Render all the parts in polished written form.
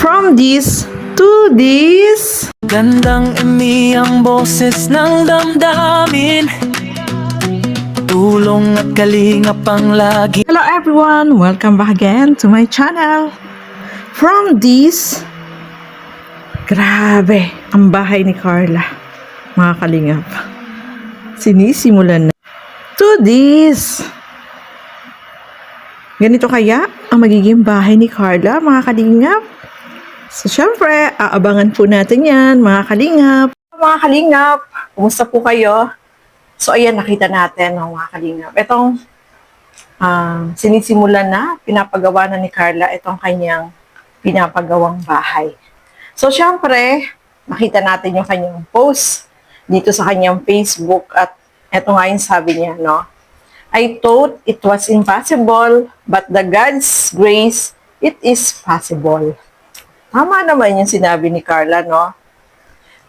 From this to this. Gandang ang boses ng damdamin. Tulong at kalinga pang lagi. Hello everyone! Welcome back again to my channel. From this, grabe, ang bahay ni Carla. Mga kalingap. Sinisimulan na. To this. Ganito kaya ang magiging bahay ni Carla, mga kalingap? So, syempre, aabangan po natin yan, mga kalingap. Mga kalingap, kumusta po kayo? So, ayan, nakita natin, mga kalingap. Itong sinisimulan na, pinapagawa na ni Carla itong kanyang pinapagawang bahay. So, syempre, nakita natin yung kanyang post dito sa kanyang Facebook at eto nga yung sabi niya, no? I thought it was impossible, but the God's grace, it is possible. Tama naman yung sinabi ni Carla, no?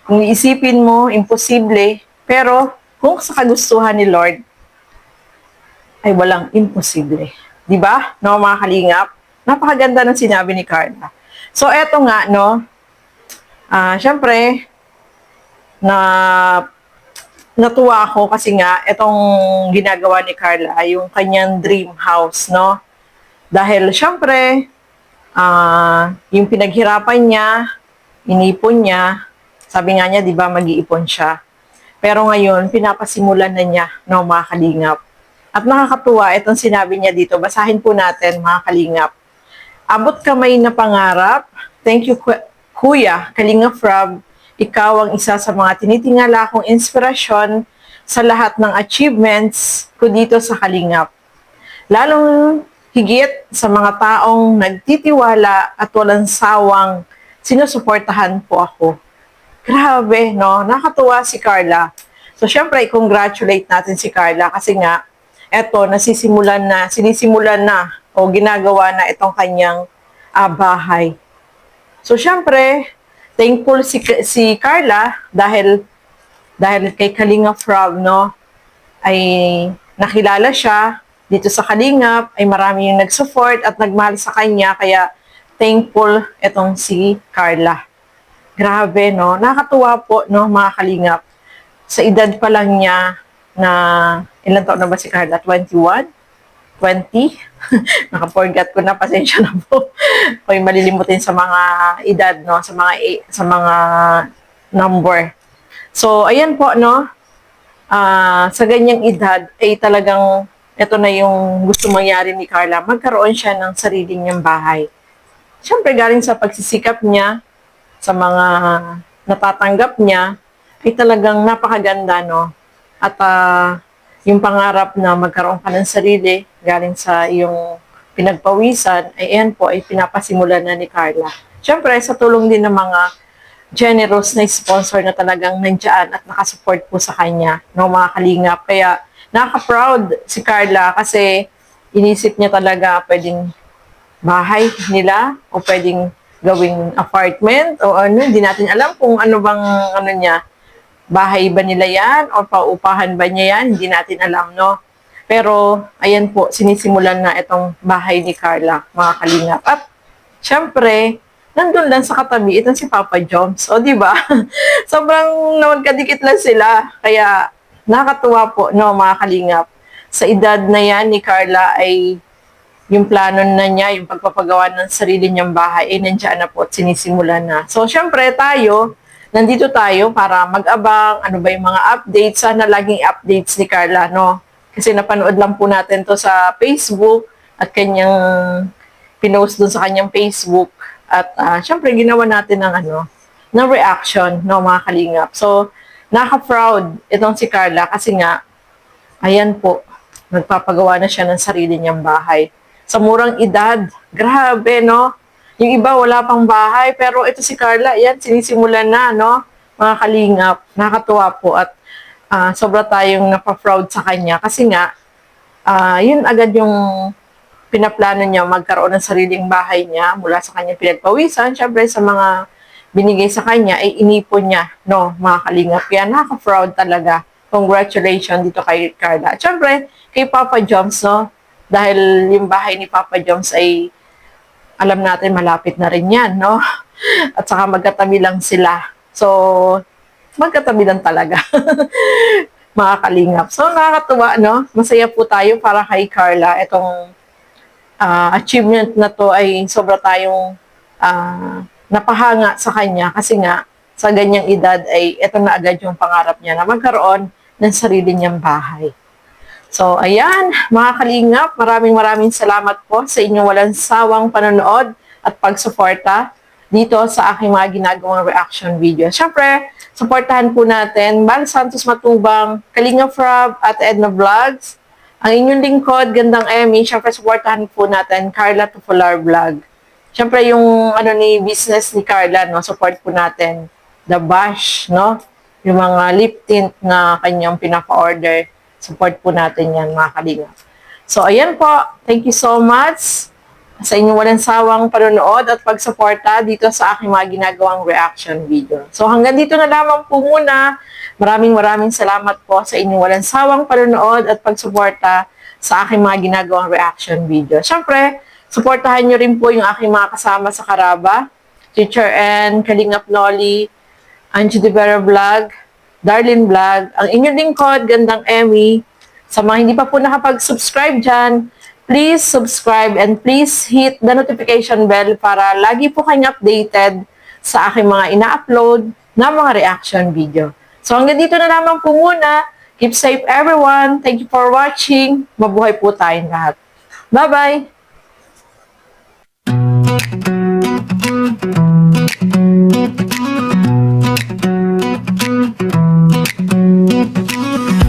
Kung iisipin mo, imposible, pero kung sa kagustuhan ni Lord, ay walang imposible. Di ba? No, mga kalingap? Napakaganda ng sinabi ni Carla. So, eto nga, no? Syempre, natuwa ako kasi nga, itong ginagawa ni Carla ay yung kanyang dream house, no? Dahil, syempre, yung pinaghirapan niya, inipon niya, sabi nga niya, di ba, mag-iipon siya. Pero ngayon, pinapasimulan na niya, no, mga kalingap. At nakakatuwa, itong sinabi niya dito, basahin po natin, mga kalingap. Abot kamay na pangarap, thank you, Kuya, Kalingap Rob, ikaw ang isa sa mga tinitingala kong inspirasyon sa lahat ng achievements ko dito sa Kalingap. Lalong higit sa mga taong nagtitiwala at walang sawang sinusuportahan po ako. Grabe, no? Nakatuwa si Carla. So, syempre, congratulate natin si Carla kasi nga, eto, sinisimulan na o ginagawa na itong kanyang bahay. So, syempre, thankful si Carla dahil kay Kalingap Rob, no? Ay nakilala siya dito sa Kalingap, ay marami yung nag-support at nagmahal sa kanya, kaya thankful itong si Carla. Grabe, no? Nakakatuwa po, no, mga Kalingap. Sa edad pa lang niya na, ilan taon na ba si Carla? 21? 20? Naka-forget ko na, pasensya na po. Ako'y malilimutin sa mga edad, no? Sa mga number. So, ayan po, no? Sa ganyang edad, ay talagang ito na yung gusto mangyari ni Carla, magkaroon siya ng sarili niyang bahay. Siyempre, galing sa pagsisikap niya, sa mga natatanggap niya, ay talagang napakaganda, no? At yung pangarap na magkaroon ka ng sarili, galing sa iyong pinagpawisan, ay yan po, ay pinapasimulan na ni Carla. Siyempre, sa tulong din ng mga generous na sponsor na talagang nandiyan at nakasupport po sa kanya, no, mga kalingap. Kaya, nakaka-proud si Carla kasi inisip niya talaga pwedeng bahay nila o pwedeng gawing apartment o ano, hindi natin alam kung ano bang ano niya, bahay ba nila yan o paupahan ba niya yan, hindi natin alam, no? Pero, ayan po, sinisimulan na itong bahay ni Carla, mga kalingap. At, syempre, nandun lang sa katabi, itong si Papa Joms. O, di ba? Sobrang magkadikit lang sila. Kaya, nakakatuwa po, no, mga kalingap. Sa edad na yan ni Carla ay yung plano na niya, yung pagpapagawa ng sarili niyang bahay, ay nandiyan na po at sinisimulan na. So, syempre, nandito tayo para mag-abang, ano ba yung mga updates. Sana laging updates ni Carla, no? Kasi napanood lang po natin to sa Facebook at kanyang pinost dun sa kanyang Facebook. At syempre, ginawa natin ng reaction, no, mga kalingap. So, nakaka-proud itong si Carla kasi nga, ayan po, nagpapagawa na siya ng sarili niyang bahay. Sa murang edad, grabe, no? Yung iba wala pang bahay, pero ito si Carla, ayan, sinisimulan na, no? Mga kalingap, nakakatuwa po at sobra tayong napaproud sa kanya kasi nga, yun agad yung pinaplano niya magkaroon ng sariling bahay niya mula sa kanyang pinagpawisan. Siyempre, sa mga binigay sa kanya, ay inipon niya, no, mga kalingap. Kaya nakaka-proud talaga. Congratulations dito kay Carla. At syempre, kay Papa Joms, no, dahil yung bahay ni Papa Joms ay alam natin malapit na rin yan, no? At saka magkatabi lang sila. So, magkatabi lang talaga. Mga kalingap. So, nakakatuwa, no? Masaya po tayo para kay Carla. Itong achievement na to ay sobra tayong napahanga sa kanya kasi nga, sa ganyang edad ay ito na agad yung pangarap niya na magkaroon ng sarili niyang bahay. So, ayan, mga kalingap, maraming salamat po sa inyong walang sawang panonood at pagsuporta dito sa aking mga ginagawang reaction video. Siyempre, suportahan po natin Bal Santos Matubang, Kalingap Rob at Edna Vlogs. Ang inyong lingkod, Gandang Emmy. Siyempre, suportahan po natin Carla Tufular Vlog. Siyempre, yung ni business ni Carla, no, support po natin The Bash, no? Yung mga lip tint na kanyang pinapa-order. Support po natin yan, mga kalingap. So, ayan po. Thank you so much sa inyong walang sawang panonood at pagsuporta dito sa aking mga ginagawang reaction video. So, hanggang dito na lamang po muna. Maraming salamat po sa inyong walang sawang panonood at pagsuporta sa aking mga ginagawang reaction video. Siyempre, suportahan nyo rin po yung aking mga kasama sa Karaba, Teacher N, Kalingap Noli, Angie De Vera Vlog, Darlene Vlog, ang inyong lingkod, Gandang Emmy. Sa mga hindi pa po nakapag-subscribe dyan, please subscribe and please hit the notification bell para lagi po kayong updated sa aking mga ina-upload na mga reaction video. So hanggang dito na lamang po muna. Keep safe everyone. Thank you for watching. Mabuhay po tayong lahat. Bye-bye!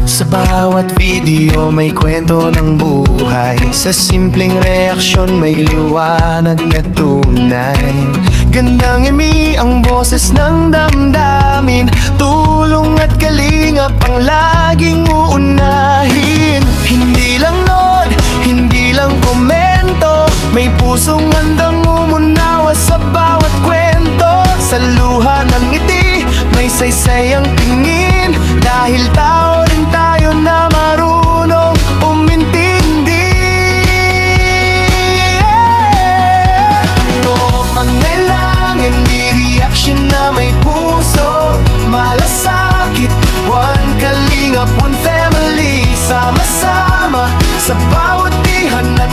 Sa bawat video may kwento ng buhay, sa simpleng reaksyon may liwanag na tunay. Gandang Emmy ang boses ng damdamin, tulong at kalingap ang laging uunahin. Hindi lang nod, hindi lang komento, may pusong handang umunawa sa bawat kwento. Sa luha ng ngiti, may saysay ang tingin, dahil tao rin tayo na marunong umintindi. Ito ang kailangan, di reaction na may puso, malasakit. One Kalingap, one family, sama-sama sa bawat dihan at